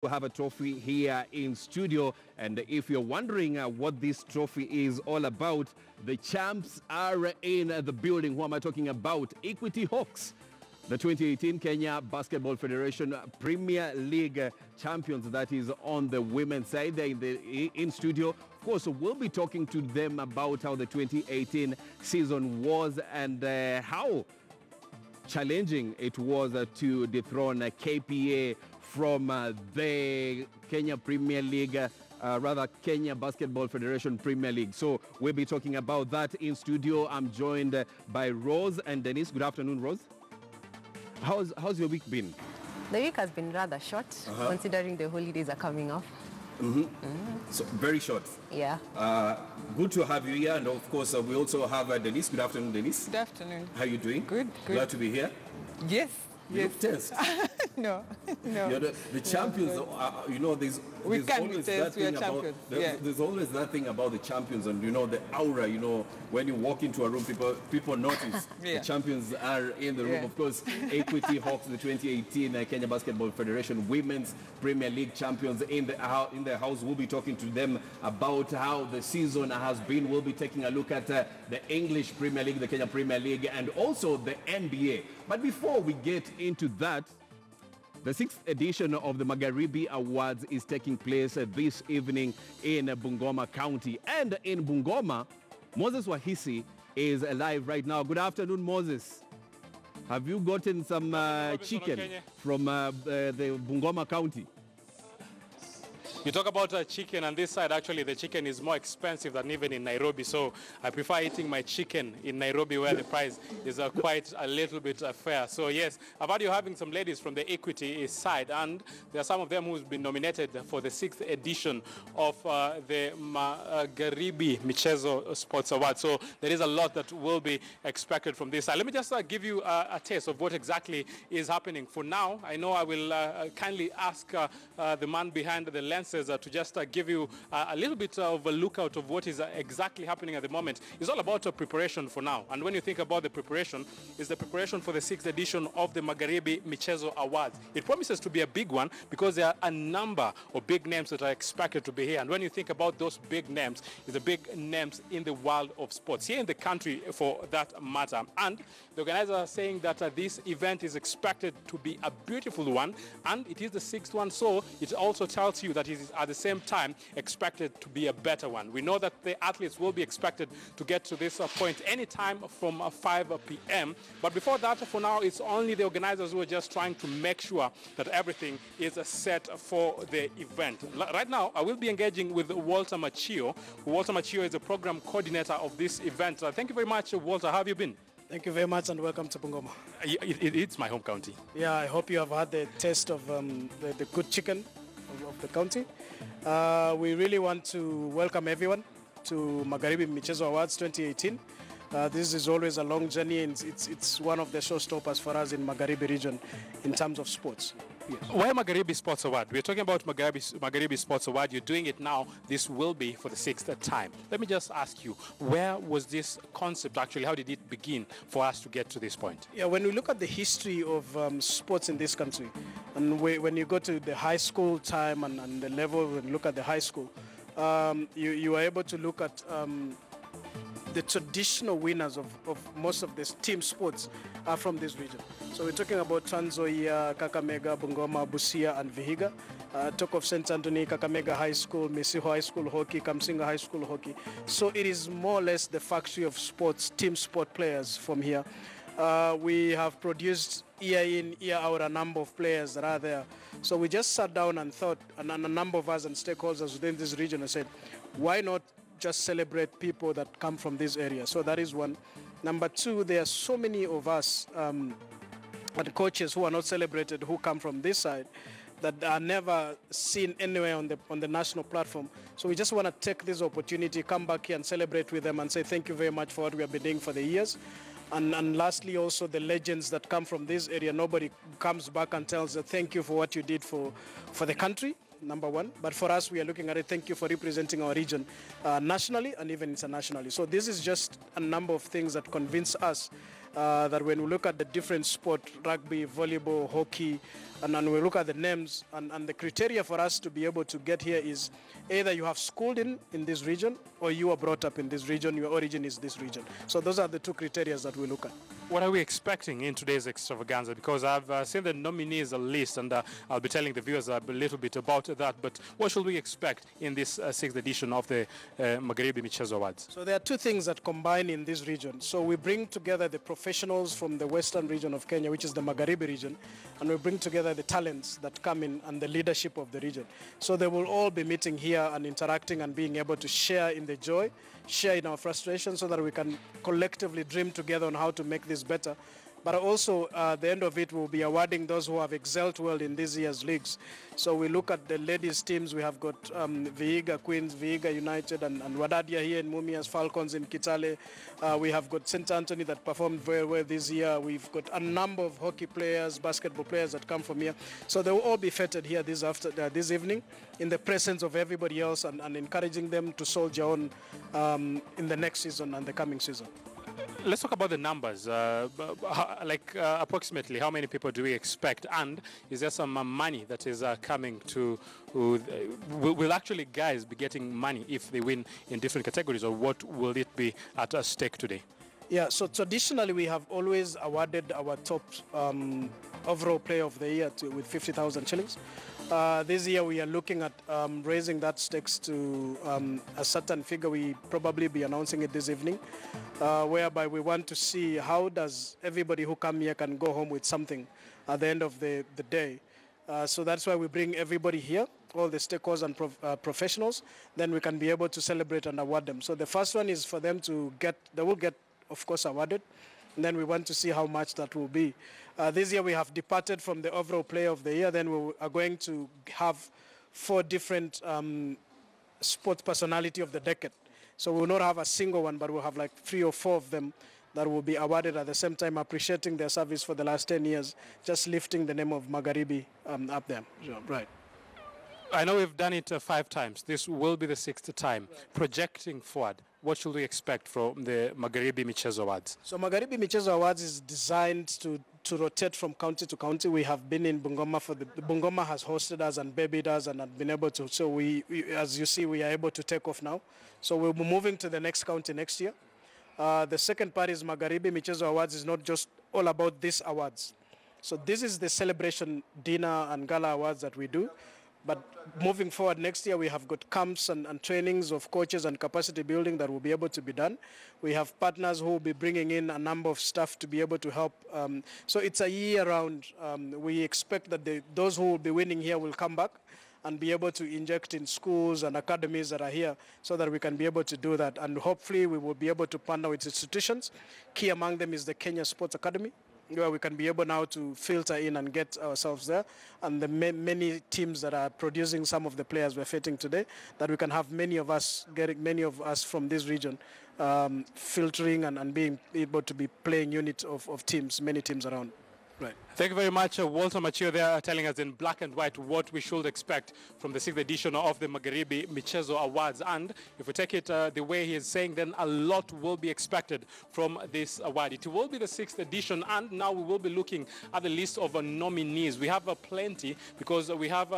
We have a trophy here in studio, and if you're wondering what this trophy is all about, the champs are in the building. Who am I talking about? Equity Hawks, the 2018 Kenya Basketball Federation Premier League champions. That is on the women's side. They're in studio. Of course, we'll be talking to them about how the 2018 season was and how challenging it was to dethrone KPA from the Kenya Premier League, Kenya Basketball Federation Premier League. So we'll be talking about that in studio. I'm joined by Rose and Denise. Good afternoon, Rose. How's your week been? The week has been rather short, considering the holidays are coming up. So very short. Yeah. Good to have you here, and of course we also have Denise. Good afternoon, Denise. Good afternoon. How are you doing? Good. Glad to be here. Yes. You look tense. No. You're the champions. There's always that thing about there's always that thing about the champions, and the aura. When you walk into a room, people notice the champions are in the room. Of course, Equity Hawks, the 2018 Kenya Basketball Federation Women's Premier League champions in the house. We'll be talking to them about how the season has been. We'll be taking a look at the English Premier League, the Kenya Premier League, and also the NBA. But before we get into that, the 6th edition of the Magharibi Awards is taking place this evening in Bungoma County. And in Bungoma, Moses Wahisi is alive right now. Good afternoon, Moses. Have you gotten some chicken from the Bungoma County? You talk about chicken, and this side actually the chicken is more expensive than even in Nairobi, so I prefer eating my chicken in Nairobi where the price is quite a little bit fair. So yes, I've heard you having some ladies from the Equity side, and there are some of them who's been nominated for the 6th edition of the Magharibi Michezo Sports Award. So there is a lot that will be expected from this side. Let me just give you a taste of what exactly is happening. For now, I know I will kindly ask the man behind the lens to just give you a little bit of a lookout of what is exactly happening at the moment. It's all about preparation for now. And when you think about the preparation, it's the preparation for the 6th edition of the Magharibi Michezo Awards. It promises to be a big one because there are a number of big names that are expected to be here. And when you think about those big names, it's the big names in the world of sports, here in the country for that matter. And the organizers are saying that this event is expected to be a beautiful one, and it is the 6th one, so it also tells you that it is at the same time expected to be a better one. We know that the athletes will be expected to get to this point anytime from 5 p.m. But before that, for now, it's only the organizers who are just trying to make sure that everything is set for the event. Right now, I will be engaging with Walter Machio. Walter Machio is the program coordinator of this event. Thank you very much, Walter. How have you been? Thank you very much, and welcome to Bungoma. It's my home county. Yeah, I hope you have had the taste of the good chicken of the county. We really want to welcome everyone to Magharibi Michezo Awards 2018. This is always a long journey, and it's one of the showstoppers for us in Magharibi region in terms of sports. Yes. Why Magharibi Sports Award? We're talking about Magharibi Sports Award. You're doing it now. This will be for the 6th time. Let me just ask you, where was this concept actually? How did it begin for us to get to this point? Yeah, when we look at the history of sports in this country, and when you go to the high school time and the level, when you look at the high school, you are able to look at the traditional winners of most of these team sports are from this region. So we're talking about Trans Nzoia, Kakamega, Bungoma, Busia, and Vihiga. Talk of St. Anthony, Kakamega High School, Misiho High School Hockey, Kamsinga High School Hockey. So it is more or less the factory of sports, team sport players from here. We have produced year in, year out a number of players that are there. So we just sat down and thought, and a number of us and stakeholders within this region, and said, why not just celebrate people that come from this area? So that is one. Number two, there are so many of us and coaches who are not celebrated, who come from this side, that are never seen anywhere on the national platform. So we just want to take this opportunity, come back here and celebrate with them and say thank you very much for what we have been doing for the years. And lastly, also the legends that come from this area. Nobody comes back and tells them thank you for what you did for the country. number one. But for us, we are looking at it. Thank you for representing our region nationally and even internationally. So this is just a number of things that convince us that when we look at the different sport, rugby, volleyball, hockey, and then we look at the names, and the criteria for us to be able to get here is either you have schooled in this region or you are brought up in this region, your origin is this region. So those are the two criteria that we look at. What are we expecting in today's extravaganza? Because I've seen the nominees list, and I'll be telling the viewers a little bit about that. But what should we expect in this 6th edition of the Magharibi Michezo Awards? So there are two things that combine in this region. So we bring together the professionals from the western region of Kenya, which is the Magharibi region, and we bring together the talents that come in and the leadership of the region. So they will all be meeting here and interacting and being able to share in the joy, share in our frustration, so that we can collectively dream together on how to make this better. But also, at the end of it, we'll be awarding those who have excelled well in this year's leagues. So we look at the ladies' teams. We have got Vihiga Queens, Vihiga United, and Wadadia here in Mumias, Falcons in Kitale. We have got St. Anthony that performed very well this year. We've got a number of hockey players, basketball players that come from here. So they will all be feted here this evening in the presence of everybody else, and encouraging them to soldier on in the next season and the coming season. Let's talk about the numbers. Approximately, how many people do we expect? And is there some money that is coming to? Will actually guys be getting money if they win in different categories, or what will it be at stake today? Yeah, so traditionally we have always awarded our top overall player of the year with 50,000 shillings. This year we are looking at raising that stakes to a certain figure. We probably be announcing it this evening, whereby we want to see how does everybody who come here can go home with something at the end of the day. So that's why we bring everybody here, all the stakeholders and professionals. Then we can be able to celebrate and award them. So the first one is for them to get, they will get, of course, awarded. And then we want to see how much that will be. This year we have departed from the overall player of the year. Then we are going to have 4 different sports personality of the decade. So we will not have a single one, but we'll have like 3 or 4 of them that will be awarded at the same time, appreciating their service for the last 10 years, just lifting the name of Magharibi up there. Right. I know we've done it 5 times. This will be the 6th time. Projecting forward, what should we expect from the Magharibi Michezo Awards? So Magharibi Michezo Awards is designed to rotate from county to county. We have been in Bungoma for the Bungoma has hosted us and babied us and have been able to. So we, as you see, we are able to take off now. So we'll be moving to the next county next year. The second part is Magharibi Michezo Awards is not just all about these awards. So this is the celebration dinner and gala awards that we do. But moving forward next year, we have got camps and trainings of coaches and capacity building that will be able to be done. We have partners who will be bringing in a number of staff to be able to help. So it's a year round. We expect that those who will be winning here will come back and be able to inject in schools and academies that are here so that we can be able to do that. And hopefully we will be able to partner with institutions. Key among them is the Kenya Sports Academy, where we can be able now to filter in and get ourselves there. And the many teams that are producing some of the players we're fitting today, that we can have many of us from this region filtering and being able to be playing unit of teams, many teams around. Right. Thank you very much, Walter Machio there telling us in black and white what we should expect from the 6th edition of the Magharibi Michezo Awards. And if we take it the way he is saying, then a lot will be expected from this award. It will be the 6th edition, and now we will be looking at the list of nominees. We have plenty because we have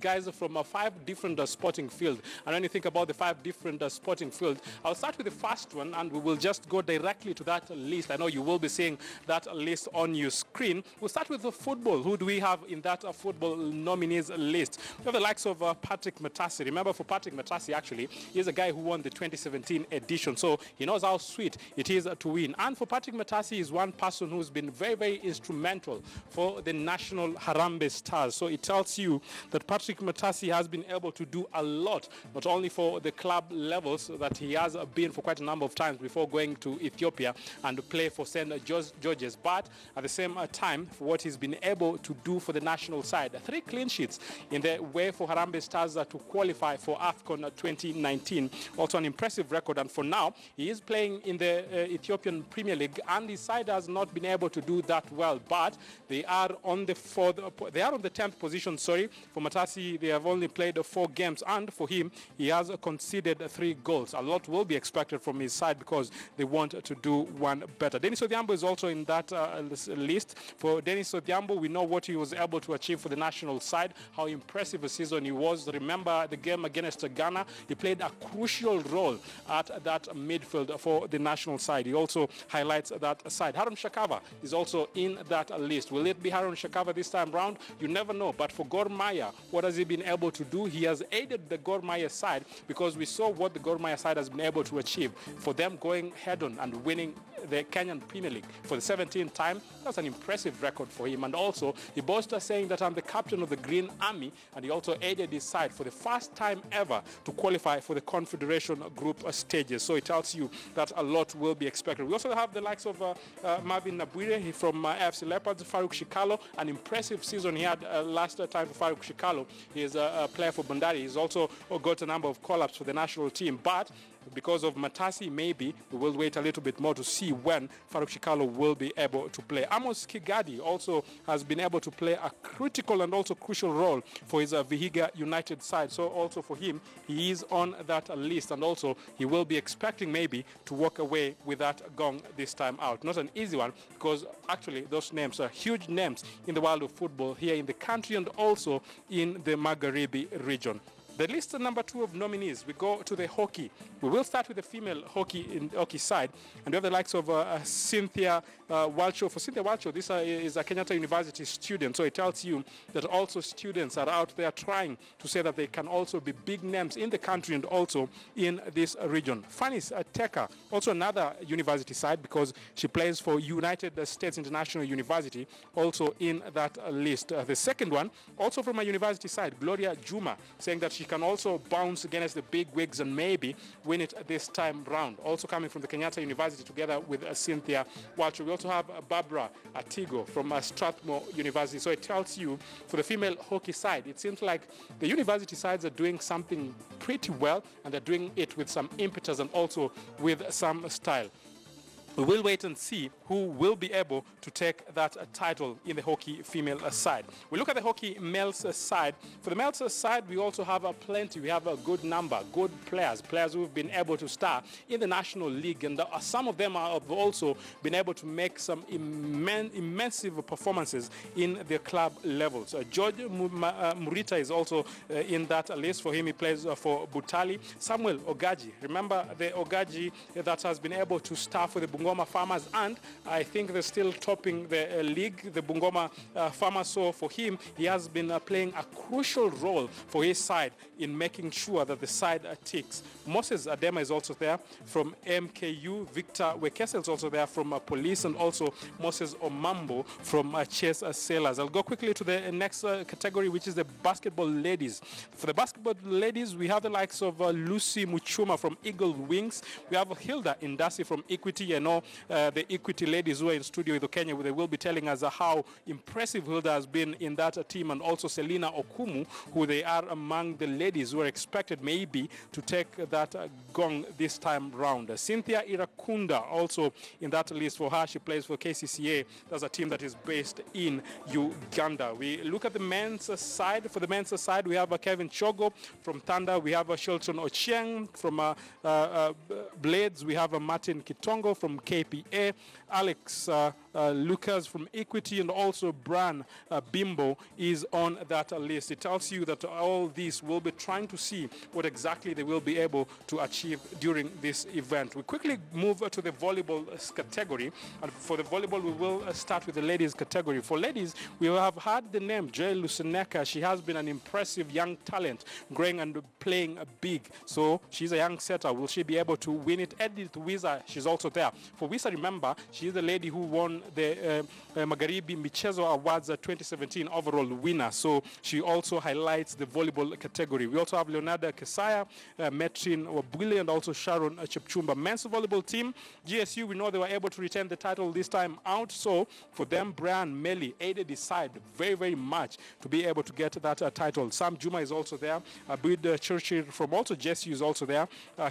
guys from 5 different sporting fields. And when you think about the 5 different sporting fields, I'll start with the first one, and we will just go directly to that list. I know you will be seeing that list on your screen. We'll start with the football. Who do we have in that football nominees list? We have the likes of Patrick Matasi. Remember, for Patrick Matasi, actually, he's a guy who won the 2017 edition, so he knows how sweet it is to win. And for Patrick Matasi, he's one person who's been very, very instrumental for the national Harambee Stars. So it tells you that Patrick Matasi has been able to do a lot, not only for the club levels that he has been for quite a number of times before going to Ethiopia and play for St. George's, but at the same time, time for what he's been able to do for the national side. 3 clean sheets in the way for Harambee Stars to qualify for AFCON 2019. Also an impressive record, and for now he is playing in the Ethiopian Premier League, and his side has not been able to do that well, but they are on the 10th position. Sorry, for Matasi, they have only played 4 games, and for him, he has conceded 3 goals. A lot will be expected from his side because they want to do one better. Dennis Odhiambo is also in that list. For Dennis Odhiambo, we know what he was able to achieve for the national side, how impressive a season he was. Remember the game against Ghana? He played a crucial role at that midfield for the national side. He also highlights that side. Harun Shakava is also in that list. Will it be Harun Shakava this time round? You never know. But for Gor Mahia, what has he been able to do? He has aided the Gor Mahia side, because we saw what the Gor Mahia side has been able to achieve. For them going head-on and winning the Kenyan Premier League for the 17th time, that's an impressive record for him. And also, he boasted saying that I'm the captain of the Green Army, and he also aided his side for the first time ever to qualify for the Confederation Group stages. So it tells you that a lot will be expected. We also have the likes of Marvin Nabwire from AFC Leopards, Farouk Shikalo, an impressive season he had last time for Farouk Shikalo. He is a player for Bandari. He's also got a number of call-ups for the national team, but because of Matasi, maybe we will wait a little bit more to see when Farouk Shikalo will be able to play. Amos Kigadi also has been able to play a critical and also crucial role for his Vihiga United side. So also for him, he is on that list, and also he will be expecting maybe to walk away with that gong this time out. Not an easy one, because actually those names are huge names in the world of football here in the country and also in the Magharibi region. The list number 2 of nominees, we go to the hockey. We will start with the female hockey side, and we have the likes of Cynthia Walcho. For Cynthia Walcho, this is a Kenyatta University student, so it tells you that also students are out there trying to say that they can also be big names in the country and also in this region. Fanis Teka, also another university side, because she plays for United States International University, also in that list. The second one, also from a university side, Gloria Juma, saying that she can also bounce against the big wigs and maybe win it this time round. Also coming from the Kenyatta University together with Cynthia Walcho. We also have Barbara Atigo from Strathmore University. So it tells you for the female hockey side, it seems like the university sides are doing something pretty well, and they're doing it with some impetus and also with some style. We will wait and see who will be able to take that title in the hockey female side. We look at the hockey males side. For the males side, we also have plenty. We have a good number, good players who have been able to star in the National League, and some of them have also been able to make some immense performances in the club levels. George Murita is also in that list. For him, he plays for Butali. Samuel Ogaji, remember the Ogaji that has been able to star for the Bungoma Farmers, and I think they're still topping the league, the Bungoma Farmers. So for him, he has been playing a crucial role for his side in making sure that the side ticks. Moses Adema is also there from MKU. Victor Wekesa is also there from Police, and also Moses Omambo from Chase Sailors. I'll go quickly to the next category, which is the basketball ladies. For the basketball ladies, we have the likes of Lucy Muchuma from Eagle Wings. We have Hilda Indasi from Equity. And the Equity ladies who are in studio with Kenya, they will be telling us how impressive Hilda has been in that team, and also Selina Okumu, who they are among the ladies who are expected maybe to take that gong this time round. Cynthia Irakunda also in that list. For her, she plays for KCCA. That's a team that is based in Uganda. We look at the men's side. For the men's side, we have Kevin Chogo from Thunder. We have Shelton Ochieng from Blades. We have Martin Kitongo from KPA, Alex Lucas from Equity, and also Bran Bimbo is on that list. It tells you that all these will be trying to see what exactly they will be able to achieve during this event. We quickly move to the volleyball category, and for the volleyball we will start with the ladies category. For ladies, we have heard the name Joy Luseneka. She has been an impressive young talent, growing and playing big. So she's a young setter. Will she be able to win it? Edith Wiza, she's also there. For Wisa, remember, she is the lady who won been the Magharibi Michezo Awards 2017 overall winner. So she also highlights the volleyball category. We also have Leonardo Kesaya, Metrin Wabwile, and also Sharon Chepchumba. Men's volleyball team, GSU, we know they were able to retain the title this time out. So for them, Brian Melly aided his side very, very much to be able to get that title. Sam Juma is also there. Abid Churchill from also GSU is also there.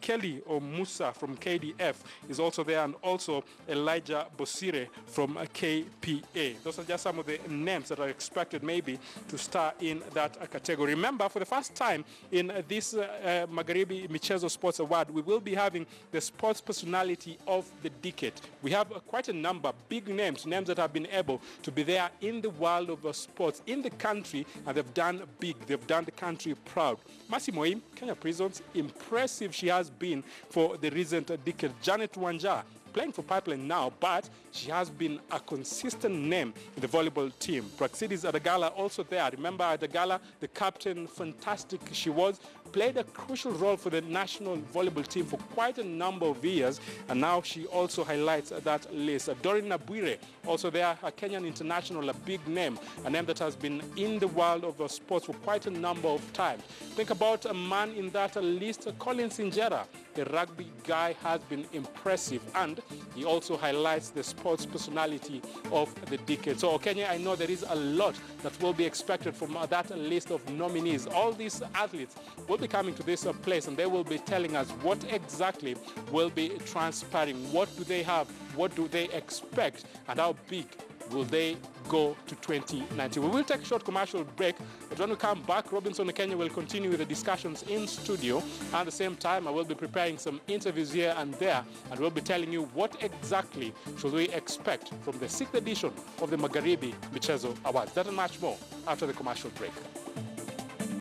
Kelly Omusa from KDF is also there, and also Elijah Bosire from KPA. Those are just some of the names that are expected maybe to star in that category. Remember, for the first time in this Magharibi Michezo Sports Award, we will be having the sports personality of the decade. We have quite a number, big names that have been able to be there in the world of sports, in the country, and they've done big. They've done the country proud. Massimoim, Kenya Prisons, impressive she has been for the recent decade. Janet Wanja, playing for Pipeline now, but she has been a consistent name in the volleyball team. Praxidis Adagala also there. Remember Adagala, the captain, fantastic she was, played a crucial role for the national volleyball team for quite a number of years, and now she also highlights that list. Dorin Nabuire, also there, a Kenyan international, a big name, a name that has been in the world of sports for quite a number of times. Think about a man in that list, Colin Sinjera. The rugby guy has been impressive, and he also highlights the sports personality of the decade. So, Kenya, I know there is a lot that will be expected from that list of nominees. All these athletes will be coming to this place, and they will be telling us what exactly will be transpiring. What do they have? What do they expect? And how big will they go to 2019? We will take a short commercial break, but when we come back, Robinson and Kenya will continue with the discussions in studio. And at the same time, I will be preparing some interviews here and there, and we'll be telling you what exactly should we expect from the 6th edition of the Magharibi Michezo Awards. That and much more after the commercial break.